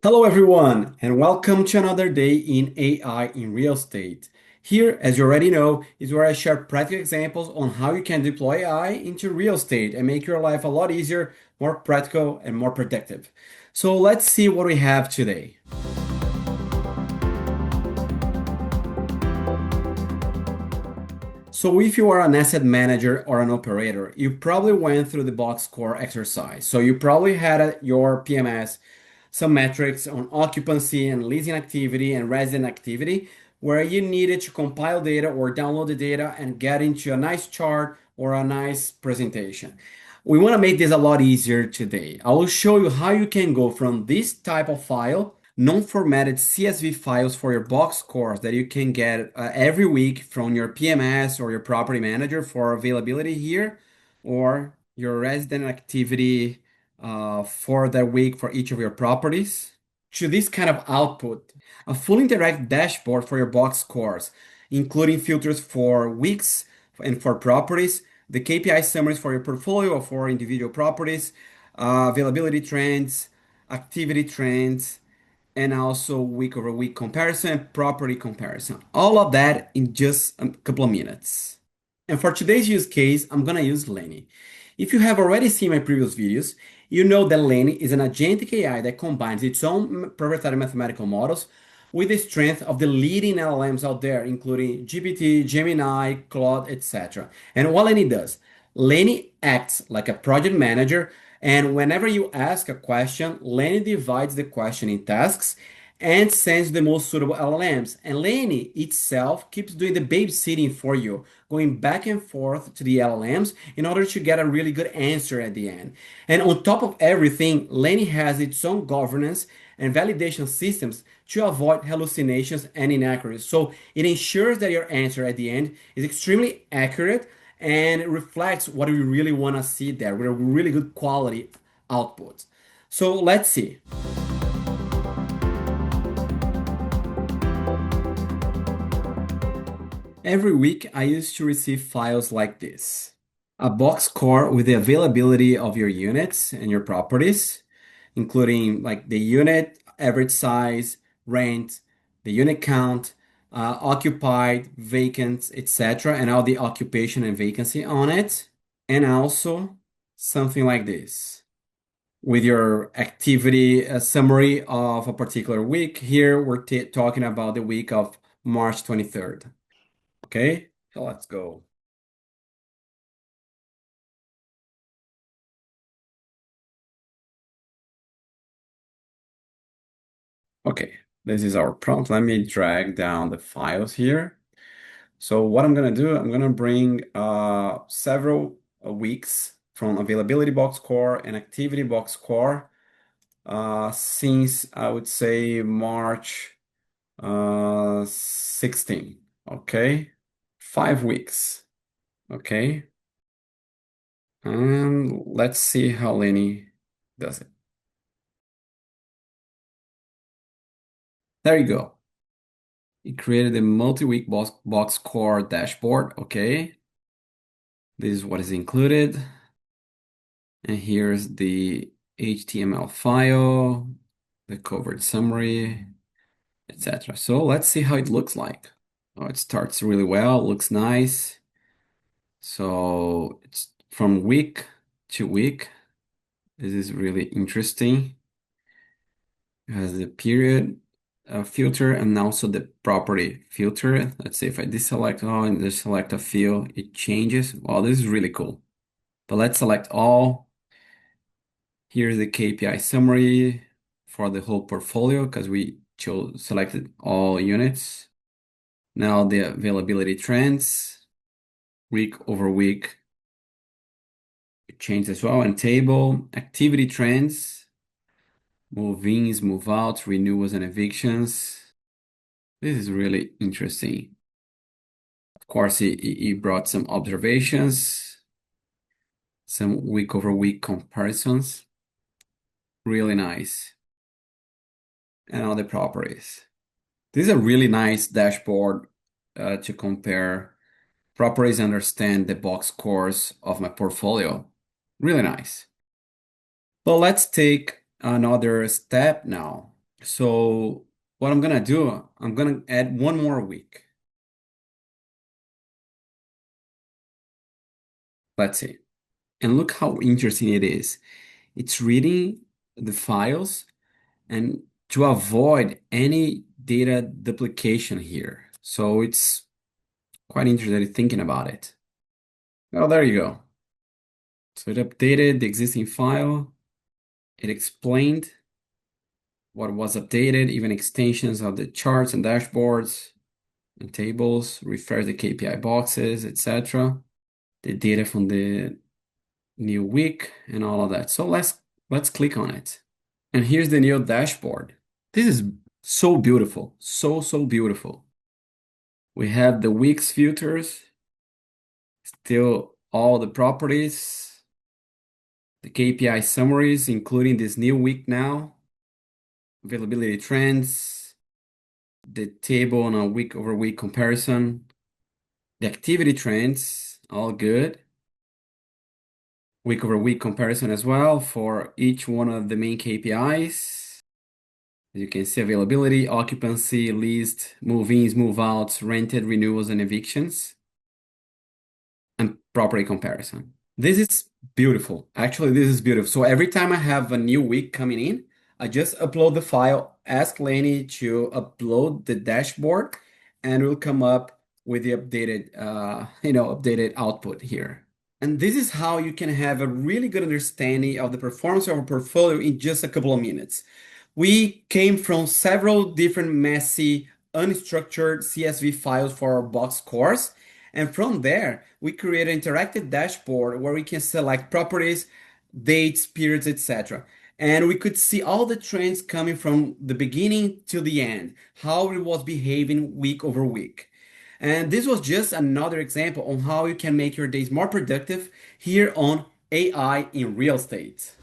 Hello, everyone, and welcome to another day in AI in real estate. Here, as you already know, is where I share practical examples on how you can deploy AI into real estate and make your life a lot easier, more practical, and more productive. So let's see what we have today. So if you are an asset manager or an operator, you probably went through the box score exercise. So you probably had your PMS some metrics on occupancy and leasing activity and resident activity, where you needed to compile data or download the data and get into a nice chart or a nice presentation. We want to make this a lot easier today. I will show you how you can go from this type of file, non-formatted CSV files for your box scores that you can get every week from your PMS or your property manager for availability here, or your resident activity for that week for each of your properties, to this kind of output, a full interactive dashboard for your box scores, including filters for weeks and for properties, the KPI summaries for your portfolio or for individual properties, availability trends, activity trends, and also week over week comparison, property comparison. All of that in just a couple of minutes. And for today's use case, I'm gonna use Leni. If you have already seen my previous videos, you know that Leni is an agentic AI that combines its own proprietary mathematical models with the strength of the leading LLMs out there, including GPT, Gemini, Claude, etc. And what Leni does, Leni acts like a project manager, and whenever you ask a question, Leni divides the question in tasks and sends the most suitable LLMs. And Leni itself keeps doing the babysitting for you, going back and forth to the LLMs in order to get a really good answer at the end. And on top of everything, Leni has its own governance and validation systems to avoid hallucinations and inaccuracies. So it ensures that your answer at the end is extremely accurate and it reflects what we really want to see there with a really good quality output. So let's see. Every week, I used to receive files like this. A box score with the availability of your units and your properties, including like the unit, average size, rent, the unit count, occupied, vacant, etc., and all the occupation and vacancy on it. And also something like this with your activity summary of a particular week. Here, we're talking about the week of March 23rd. Okay, so let's go. Okay, this is our prompt. Let me drag down the files here. So what I'm gonna do, I'm gonna bring several weeks from availability box score and activity box score since I would say March 16. Okay, 5 weeks. Okay, and let's see how Lenny does it. There you go. It created a multi-week box score dashboard. Okay, this is what is included. And here's the HTML file, the covered summary, etc. So let's see how it looks like. Oh, it starts really well, looks nice. So it's from week to week. This is really interesting. It has the period filter and also the property filter. Let's see if I deselect all and just select a field, it changes. Wow, this is really cool. But let's select all. Here's the KPI summary for the whole portfolio because we selected all units. Now the availability trends, week over week, it changed as well. And table, activity trends, move-ins, move-outs, renewals, and evictions. This is really interesting. Of course, he brought some observations, some week over week comparisons. Really nice. And all the properties. This is a really nice dashboard to compare properties, understand the box scores of my portfolio. Really nice. So let's take another step now. So what I'm gonna do, I'm gonna add one more week. Let's see. And look how interesting it is. It's reading the files and to avoid any data duplication here. So it's quite interesting thinking about it. Oh, there you go. So it updated the existing file. It explained what was updated, even extensions of the charts and dashboards and tables, refresh the KPI boxes, etc. The data from the new week and all of that. So let's click on it. And here's the new dashboard. This is so beautiful. So beautiful. We have the weeks filters, still all the properties, the KPI summaries, including this new week now, availability trends, the table on a week over week comparison, the activity trends, all good. Week over week comparison as well for each one of the main KPIs. As you can see, availability, occupancy, leased, move-ins, move-outs, rented, renewals, and evictions, and property comparison. This is beautiful. Actually, this is beautiful. So every time I have a new week coming in, I just upload the file, ask Leni to upload the dashboard, and it will come up with the updated, updated output here. And this is how you can have a really good understanding of the performance of a portfolio in just a couple of minutes. We came from several different messy, unstructured CSV files for our box scores. And from there, we create an interactive dashboard where we can select properties, dates, periods, etc. And we could see all the trends coming from the beginning to the end, how it was behaving week over week. And this was just another example on how you can make your days more productive here on AI in real estate.